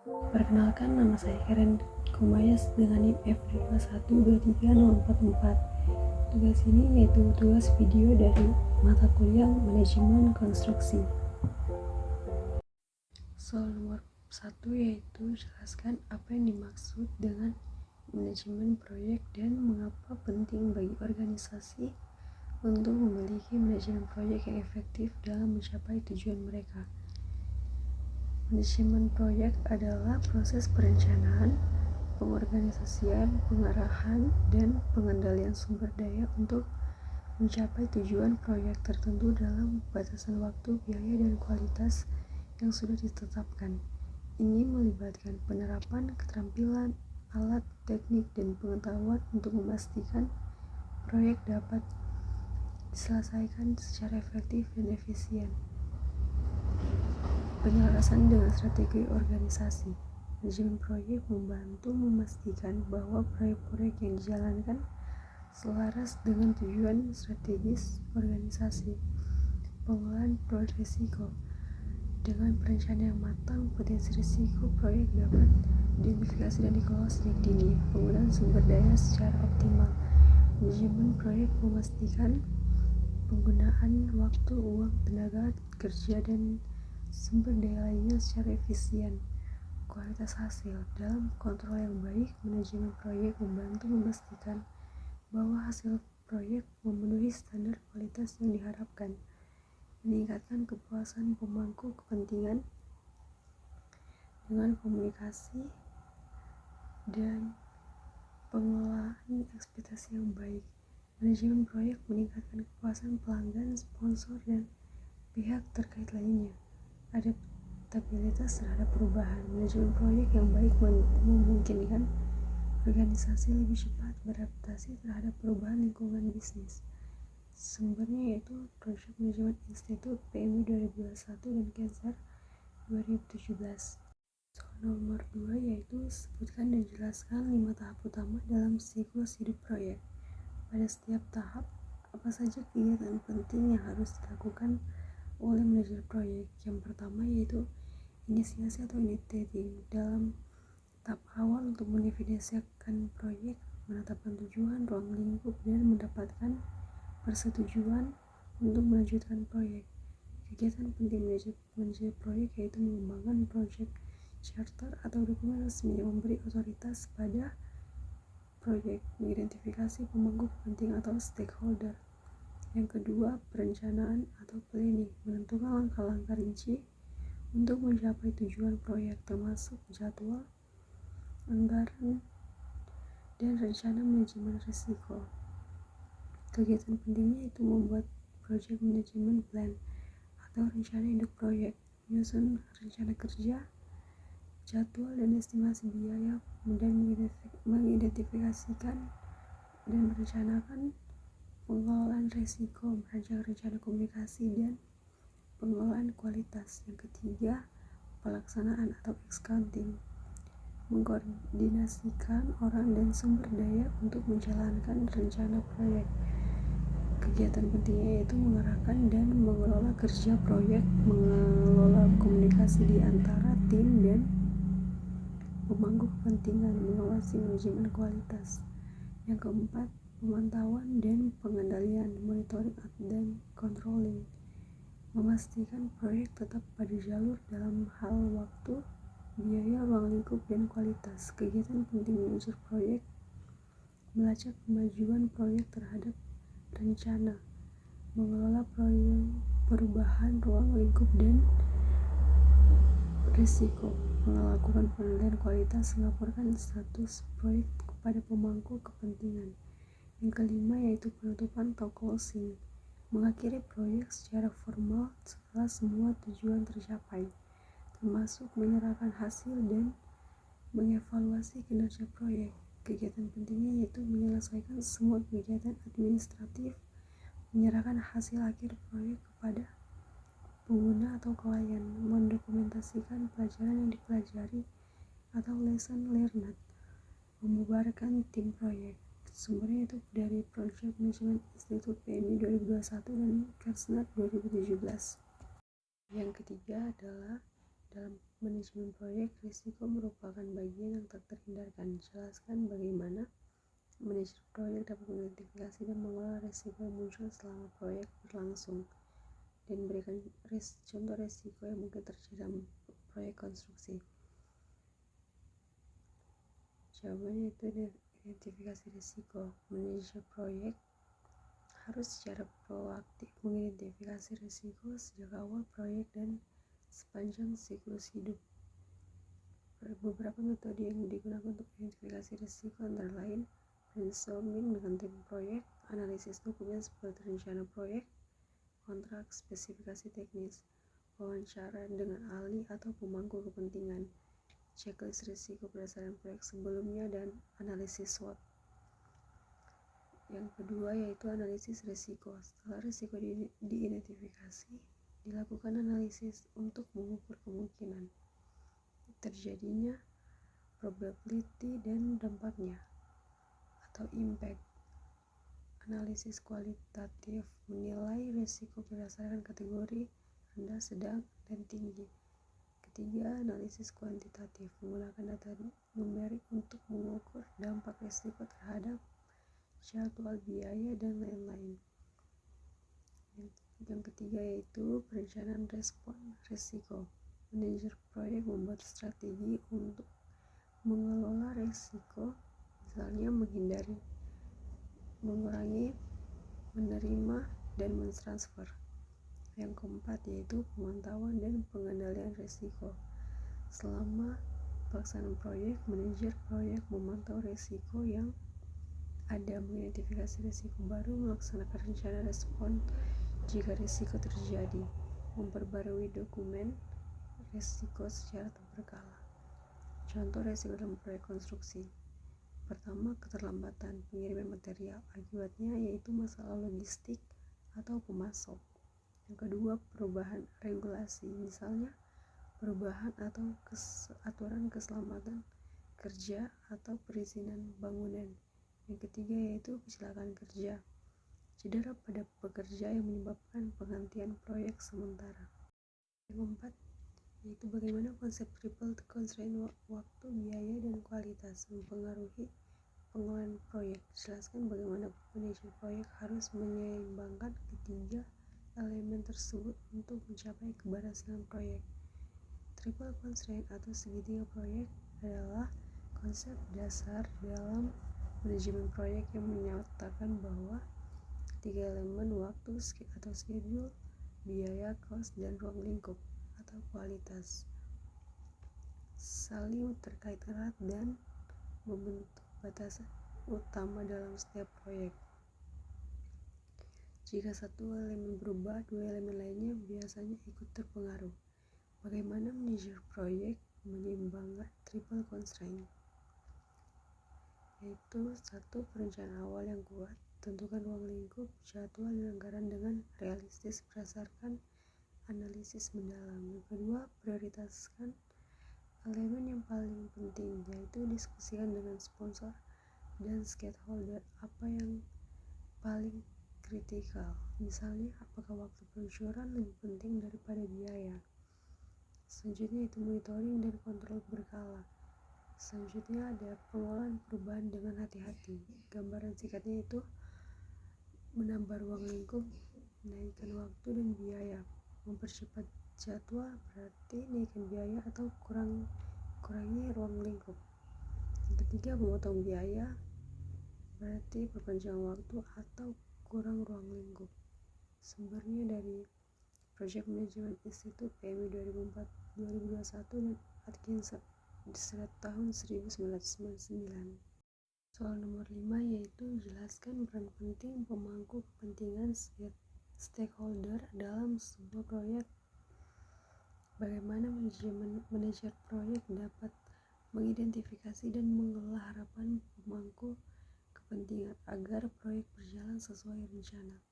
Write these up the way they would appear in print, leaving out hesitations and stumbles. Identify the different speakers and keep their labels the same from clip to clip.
Speaker 1: Perkenalkan, nama saya Karen Komayas dengan NIM F2123044. Tugas ini yaitu tugas video dari mata kuliah Manajemen Konstruksi. Soal nomor 1 yaitu jelaskan apa yang dimaksud dengan manajemen proyek dan mengapa penting bagi organisasi untuk memiliki manajemen proyek yang efektif dalam mencapai tujuan mereka. Manajemen proyek adalah proses perencanaan, pengorganisasian, pengarahan, dan pengendalian sumber daya untuk mencapai tujuan proyek tertentu dalam batasan waktu, biaya, dan kualitas yang sudah ditetapkan. Ini melibatkan penerapan keterampilan, alat, teknik, dan pengetahuan untuk memastikan proyek dapat diselesaikan secara efektif dan efisien. Penyelarasan dengan strategi organisasi. Manajemen proyek membantu memastikan bahwa proyek-proyek yang dijalankan selaras dengan tujuan strategis organisasi. Pengelolaan risiko. Dengan perencanaan yang matang, potensi risiko proyek dapat diidentifikasi dan dikelola sejak dini. Penggunaan sumber daya secara optimal. Manajemen proyek memastikan penggunaan waktu, uang, tenaga kerja, dan sumber daya lainnya secara efisien. Kualitas hasil. Dalam kontrol yang baik, manajemen proyek membantu memastikan bahwa hasil proyek memenuhi standar kualitas yang diharapkan. Meningkatkan kepuasan pemangku kepentingan dengan komunikasi dan pengelolaan ekspektasi yang baik. Manajemen proyek meningkatkan kepuasan pelanggan, sponsor, dan pihak terkait lainnya. Adaptabilitas terhadap perubahan. Manajemen proyek yang baik memungkinkan organisasi lebih cepat beradaptasi terhadap perubahan lingkungan bisnis. Sumbernya yaitu Project Management Institute PMI 2021 dan Cancer 2017. Soal nomor 2 yaitu sebutkan dan jelaskan 5 tahap utama dalam siklus hidup proyek. Pada setiap tahap, apa saja kegiatan penting yang harus dilakukan oleh manajer proyek? Yang pertama yaitu inisiasi atau initiating. Dalam tahap awal untuk mendefinisikan proyek, menetapkan tujuan, ruang lingkup, dan mendapatkan persetujuan untuk melanjutkan proyek. Kegiatan penting manajer proyek yaitu mengembangkan project charter atau dokumen resmi yang memberi otoritas pada proyek, mengidentifikasi pemangku kepentingan atau stakeholder. Yang kedua, perencanaan atau planning, menentukan langkah-langkah rinci untuk mencapai tujuan proyek termasuk jadwal, anggaran, dan rencana manajemen risiko. Kegiatan pentingnya itu membuat project management plan atau rencana induk proyek, menyusun rencana kerja, jadwal dan estimasi biaya, dan mengidentifikasikan dan merencanakan pengelolaan risiko, merancang rencana komunikasi, dan pengelolaan kualitas. Yang ketiga, pelaksanaan atau accounting, mengkoordinasikan orang dan sumber daya untuk menjalankan rencana proyek. Kegiatan pentingnya yaitu mengarahkan dan mengelola kerja proyek, mengelola komunikasi di antara tim dan pemangku kepentingan, mengawasi manajemen kualitas. Yang keempat, pemantauan dan pengendalian, monitoring dan controlling, memastikan proyek tetap pada jalur dalam hal waktu, biaya, ruang lingkup, dan kualitas. Kegiatan penting manajer proyek melacak kemajuan proyek terhadap rencana, mengelola proyek perubahan ruang lingkup dan risiko, melakukan penilaian kualitas, melaporkan status proyek kepada pemangku kepentingan. Yang kelima yaitu penutupan atau closing, mengakhiri proyek secara formal setelah semua tujuan tercapai, termasuk menyerahkan hasil dan mengevaluasi kinerja proyek. Kegiatan pentingnya yaitu menyelesaikan semua kegiatan administratif, menyerahkan hasil akhir proyek kepada pengguna atau klien, mendokumentasikan pelajaran yang dipelajari atau lesson learned, membubarkan tim proyek. Sumbernya itu dari Project Management Institute PMI 2021 dan Kersner 2017. Yang ketiga adalah Dalam manajemen proyek, risiko merupakan bagian yang tak terhindarkan. Jelaskan bagaimana manajer proyek dapat mengidentifikasi dan mengelola risiko yang muncul selama proyek berlangsung, dan berikan contoh risiko yang mungkin terjadi dalam proyek konstruksi. Jawabannya itu identifikasi risiko. Manajer proyek harus secara proaktif mengidentifikasi risiko sejak awal proyek dan sepanjang siklus hidup. Beberapa metode yang digunakan untuk identifikasi risiko antara lain brainstorming dengan tim proyek, analisis dokumen seperti rencana proyek, kontrak, spesifikasi teknis, wawancara dengan ahli atau pemangku kepentingan, checklist risiko berdasarkan proyek sebelumnya, dan analisis SWOT. Yang kedua yaitu analisis risiko. Setelah risiko diidentifikasi, dilakukan analisis untuk mengukur kemungkinan terjadinya, probability, dan dampaknya atau impact. Analisis kualitatif menilai risiko berdasarkan kategori rendah, sedang, dan tinggi. Ketiga, analisis kuantitatif menggunakan data numerik untuk mengukur dampak risiko terhadap jadwal, biaya, dan lain-lain. Yang ketiga yaitu perencanaan respon risiko. Manajer proyek membuat strategi untuk mengelola risiko, misalnya menghindari, mengurangi, menerima, dan mentransfer. Yang keempat yaitu pemantauan dan pengendalian risiko. Selama pelaksanaan proyek, manajer proyek memantau risiko yang ada, mengidentifikasi risiko baru, melaksanakan rencana respon jika risiko terjadi, memperbarui dokumen risiko secara berkala. Contoh risiko dalam proyek konstruksi. Pertama, keterlambatan pengiriman material, akibatnya yaitu masalah logistik atau pemasok. Yang kedua, perubahan regulasi, misalnya perubahan atau aturan keselamatan kerja atau perizinan bangunan. Yang ketiga yaitu kecelakaan kerja, cedera pada pekerja yang menyebabkan penghentian proyek sementara. Yang keempat yaitu bagaimana konsep triple constraint, waktu, biaya, dan kualitas mempengaruhi pengelolaan proyek. Jelaskan bagaimana manajer proyek harus menyeimbangkan ketiga elemen tersebut untuk mencapai keberhasilan proyek. Triple constraint atau segitiga proyek adalah konsep dasar dalam manajemen proyek yang menyatakan bahwa tiga elemen, waktu atau schedule, biaya, cost, dan ruang lingkup atau kualitas, saling terkait erat dan membentuk batasan utama dalam setiap proyek. Jika satu elemen berubah, dua elemen lainnya biasanya ikut terpengaruh. Bagaimana manajer proyek menyeimbangkan triple constraint? Yaitu satu, perencanaan awal yang kuat, tentukan ruang lingkup, jadwal, dan anggaran dengan realistis berdasarkan analisis mendalam. Yang kedua, prioritaskan elemen yang paling penting, yaitu diskusikan dengan sponsor dan stakeholder apa yang paling kritikal, misalnya apakah waktu peluncuran lebih penting daripada biaya. Selanjutnya itu monitoring dan kontrol berkala. Selanjutnya ada pengelolaan perubahan dengan hati-hati. Gambaran singkatnya itu menambah ruang lingkup, menaikkan waktu dan biaya. Mempercepat jadwal berarti naikkan biaya atau kurangi ruang lingkup. Yang ketiga, memotong biaya berarti perpanjang waktu atau kurang ruang lingkup. Sumbernya dari Project Management Institute PMI 2021 dan Atkinson tahun 1999. Soal nomor 5 yaitu jelaskan peran penting pemangku kepentingan stakeholder dalam sebuah proyek. Bagaimana manajer proyek dapat mengidentifikasi dan mengelola harapan pemangku kepentingan agar proyek berjalan sesuai rencana.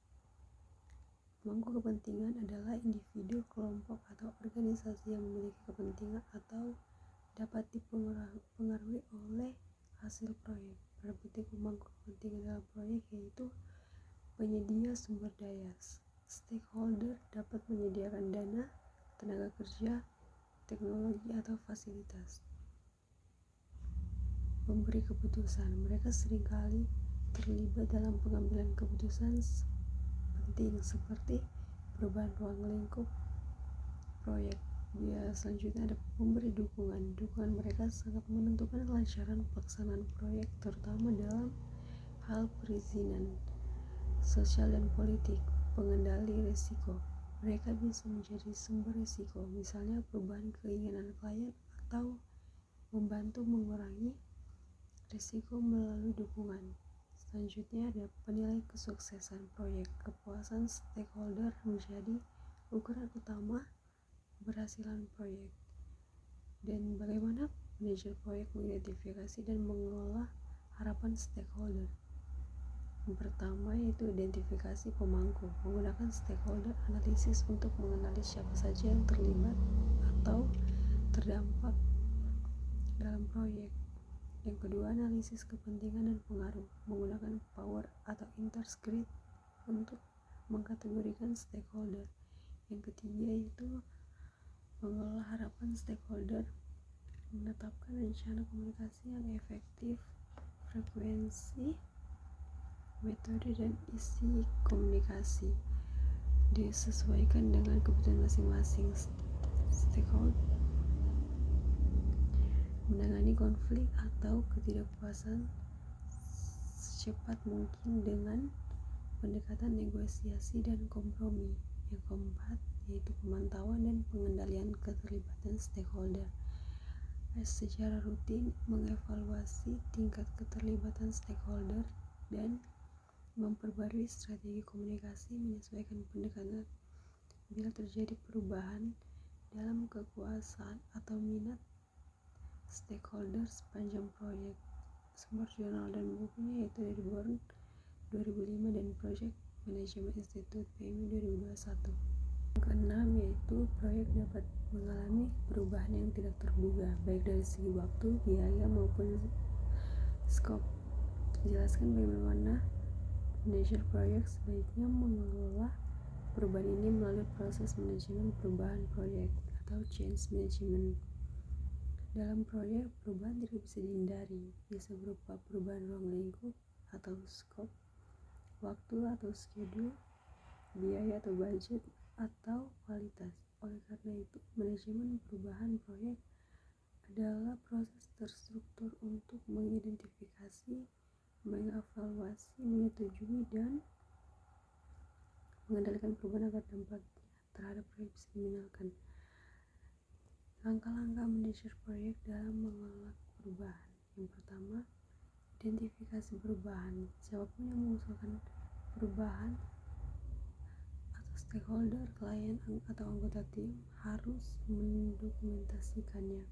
Speaker 1: Pemangku kepentingan adalah individu, kelompok, atau organisasi yang memiliki kepentingan atau dapat dipengaruhi oleh hasil proyek. Peran penting pemangku kepentingan dalam proyek yaitu penyedia sumber daya. Stakeholder dapat menyediakan dana, tenaga kerja, teknologi atau fasilitas. Pemberi keputusan, mereka seringkali terlibat dalam pengambilan keputusan penting seperti perubahan ruang lingkup proyek. Selanjutnya ada pemberi dukungan. Dukungan mereka sangat menentukan kelancaran pelaksanaan proyek, terutama dalam hal perizinan, sosial dan politik. Pengendali risiko, mereka bisa menjadi sumber risiko, misalnya perubahan keinginan klien atau membantu mengurangi risiko melalui dukungan. Selanjutnya ada penilai kesuksesan proyek. Kepuasan stakeholder menjadi ukuran utama keberhasilan proyek. Dan bagaimana manajer proyek mengidentifikasi dan mengelola harapan stakeholder. Yang pertama yaitu identifikasi pemangku, menggunakan stakeholder analisis untuk mengenali siapa saja yang terlibat atau terdampak dalam proyek. Yang kedua, analisis kepentingan dan pengaruh, menggunakan power atau interest grid untuk mengkategorikan stakeholder. Yang ketiga yaitu mengelola harapan stakeholder, menetapkan rencana komunikasi yang efektif, frekuensi, metode dan isi komunikasi disesuaikan dengan kebutuhan masing-masing stakeholder. Menangani konflik atau ketidakpuasan secepat mungkin dengan pendekatan negosiasi dan kompromi. Yang keempat yaitu pemantauan dan pengendalian keterlibatan stakeholder. Secara rutin mengevaluasi tingkat keterlibatan stakeholder dan memperbarui strategi komunikasi menyesuaikan pendekatan bila terjadi perubahan dalam kekuasaan atau minat stakeholder sepanjang proyek. Sumber jurnal dan bukunya yaitu dari Born 2005 dan Project Management Institute PMI 2021. Yang keenam yaitu proyek dapat mengalami perubahan yang tidak terduga baik dari segi waktu, biaya maupun skop. Jelaskan bagaimana manajer proyek sebaiknya mengelola perubahan ini melalui proses manajemen perubahan proyek atau change management. Dalam proyek, perubahan tidak bisa dihindari, bisa berupa perubahan ruang lingkup atau skop, waktu atau schedule, biaya atau budget, atau kualitas. Oleh karena itu, manajemen perubahan proyek adalah proses terstruktur untuk mengidentifikasi, mengevaluasi, menyetujui, dan mengendalikan perubahan agar dampaknya terhadap proyek bisa diminimalkan. Langkah-langkah manajer proyek dalam mengelola perubahan. Yang pertama, identifikasi perubahan. Siapapun yang mengusulkan perubahan atau stakeholder, klien, atau anggota tim harus mendokumentasikannya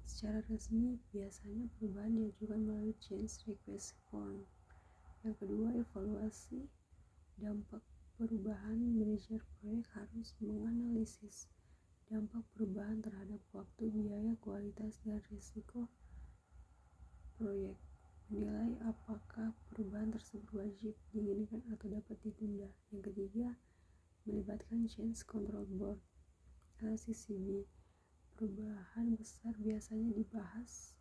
Speaker 1: secara resmi. Biasanya perubahan diajukan melalui change request form. Yang kedua, evaluasi dampak perubahan. Manajer proyek harus menganalisis dampak perubahan terhadap waktu, biaya, kualitas, dan risiko proyek. Menilai apakah perubahan tersebut wajib, diinginkan, atau dapat ditunda. Yang ketiga, melibatkan Change Control Board atau CCB. Perubahan besar biasanya dibahas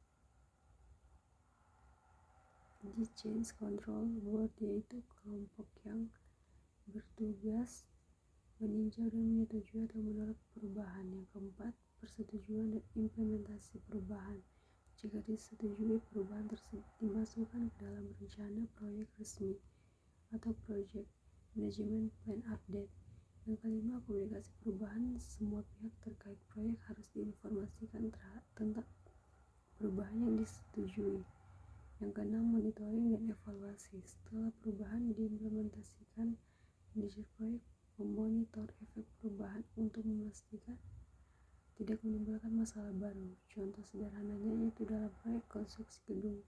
Speaker 1: di Change Control Board, yaitu kelompok yang bertugas meninjau dan menyetujui atau menolak perubahan. Yang keempat, persetujuan dan implementasi perubahan. Jika disetujui, perubahan tersebut dimasukkan ke dalam rencana proyek resmi atau Project Management Plan Update. Yang kelima, komunikasi perubahan. Semua pihak terkait proyek harus diinformasikan tentang perubahan yang disetujui. Yang keenam, monitoring dan evaluasi. Setelah perubahan diimplementasikan, manajer proyek memonitor efek perubahan untuk memastikan tidak menimbulkan masalah baru. Contoh sederhananya yaitu dalam proyek konstruksi gedung.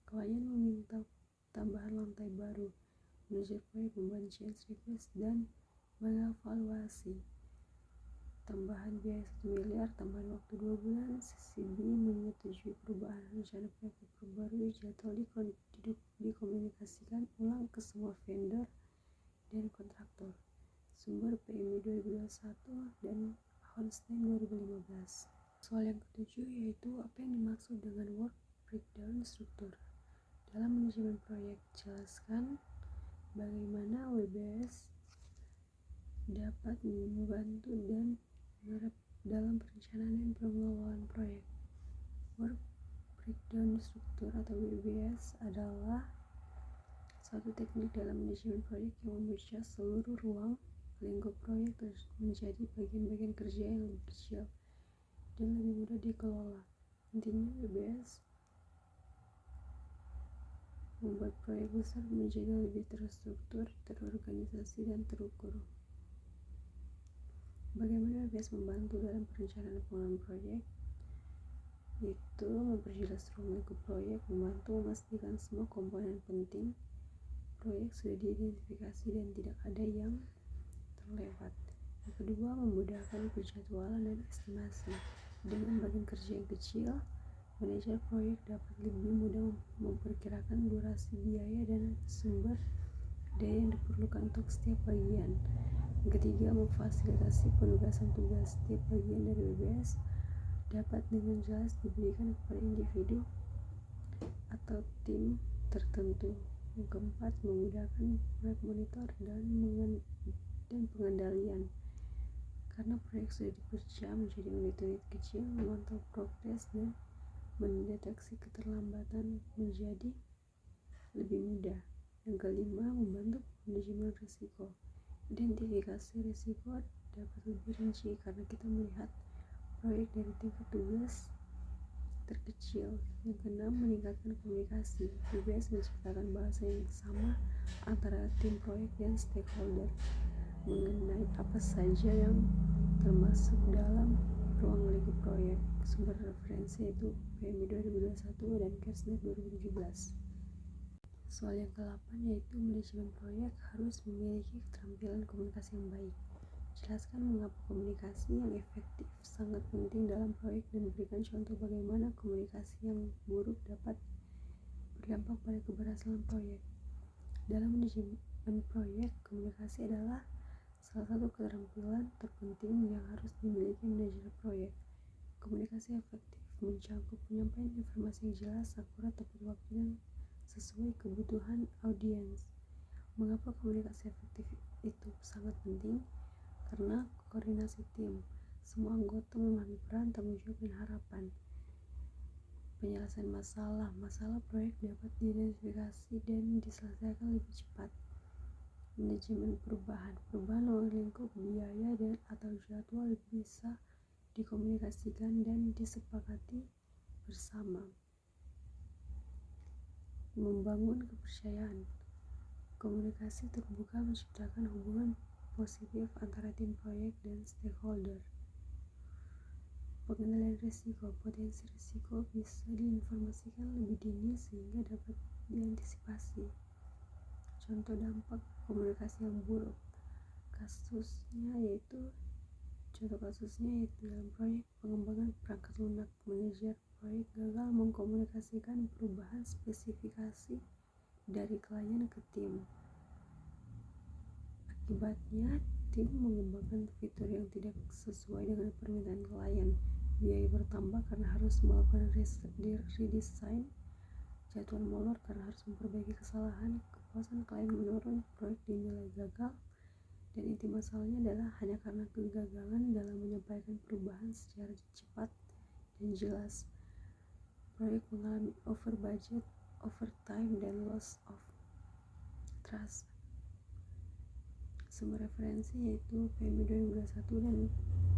Speaker 1: Klien meminta tambahan lantai baru. Manajer proyek membuat change request dan mengevaluasi. Tambahan biaya 1 miliar, tambahan waktu 2 bulan. CCB menyetujui perubahan. Rencana proyek diperbarui, jadwal dikomunikasikan ulang ke semua vendor dan kontraktor. Sumber PMI 2021 dan Hohenstein 2015. Soal yang ketujuh yaitu apa yang dimaksud dengan work breakdown struktur. Dalam manajemen proyek, jelaskan bagaimana WBS dapat membantu dan dalam perencanaan dan pengelolaan proyek. Work breakdown struktur atau WBS adalah satu teknik dalam manajemen proyek yang memecah seluruh ruang lingkup proyek menjadi bagian-bagian kerja yang lebih kecil dan lebih mudah dikelola. Intinya, WBS membuat proyek besar menjadi lebih terstruktur, terorganisasi, dan terukur. Bagaimana WBS membantu dalam perencanaan pengelolaan proyek? Itu memperjelas ruang lingkup proyek, membantu memastikan semua komponen penting proyek sudah diidentifikasi dan tidak ada yang terlewat. Yang kedua, memudahkan penjadwalan dan estimasi. Dengan bagian kerja yang kecil, manajer proyek dapat lebih mudah memperkirakan durasi, biaya, dan sumber daya yang diperlukan untuk setiap bagian. Yang ketiga, memfasilitasi penugasan tugas. Setiap bagian dari WBS dapat dengan jelas diberikan kepada individu atau tim tertentu. Yang keempat, memudahkan proyek monitor dan pengendalian. Karena proyek sudah dipecah menjadi unit-unit kecil, memantau progres dan mendeteksi keterlambatan menjadi lebih mudah. Yang kelima, membantu manajemen risiko. Identifikasi risiko dapat lebih rinci karena kita melihat proyek dari tingkat tugas terkecil. Yang keenam, meningkatkan komunikasi. WBS menciptakan bahasa yang sama antara tim proyek dan stakeholder mengenai apa saja yang termasuk dalam ruang lingkup proyek. Sumber referensi itu PMI 2021 dan Kersner 2017. Soal yang ke-8 yaitu manajemen proyek harus memiliki keterampilan komunikasi yang baik. Jelaskan mengapa komunikasi yang efektif sangat penting dalam proyek dan berikan contoh bagaimana komunikasi yang buruk dapat berdampak pada keberhasilan proyek. Dalam manajemen proyek, komunikasi adalah salah satu keterampilan terpenting yang harus dimiliki manajer proyek. Komunikasi efektif mencakup penyampaian informasi yang jelas, akurat, tepat waktu, dan sesuai kebutuhan audiens. Mengapa komunikasi efektif itu sangat penting? Karena koordinasi tim, semua anggota memahami peran, tanggung jawab, dan harapan. Penyelesaian masalah proyek dapat diidentifikasi dan diselesaikan lebih cepat. Manajemen perubahan ruang lingkup, biaya, dan atau jadwal bisa dikomunikasikan dan disepakati bersama. Membangun kepercayaan. Komunikasi terbuka menciptakan hubungan positif antara tim proyek dan stakeholder. Pengendalian risiko. Potensi risiko bisa diinformasikan lebih dini sehingga dapat diantisipasi. Contoh dampak komunikasi yang buruk. Contoh kasusnya yaitu dalam proyek pengembangan perangkat lunak, manajer proyek gagal mengkomunikasikan perubahan spesifikasi dari klien ke tim. Akibatnya, tim mengembangkan fitur yang tidak sesuai dengan permintaan klien. Biaya bertambah karena harus melakukan redesign, jadwal molor karena harus memperbaiki kesalahan, kepuasan klien menurun, proyek dinilai gagal, dan inti masalahnya adalah hanya karena kegagalan dalam menyampaikan perubahan secara cepat dan jelas. Proyek mengalami over budget, overtime, dan loss of trust. Sumber referensi yaitu PMI 2021 dan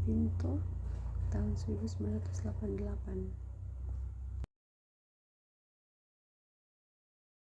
Speaker 1: Pinto tahun 1988.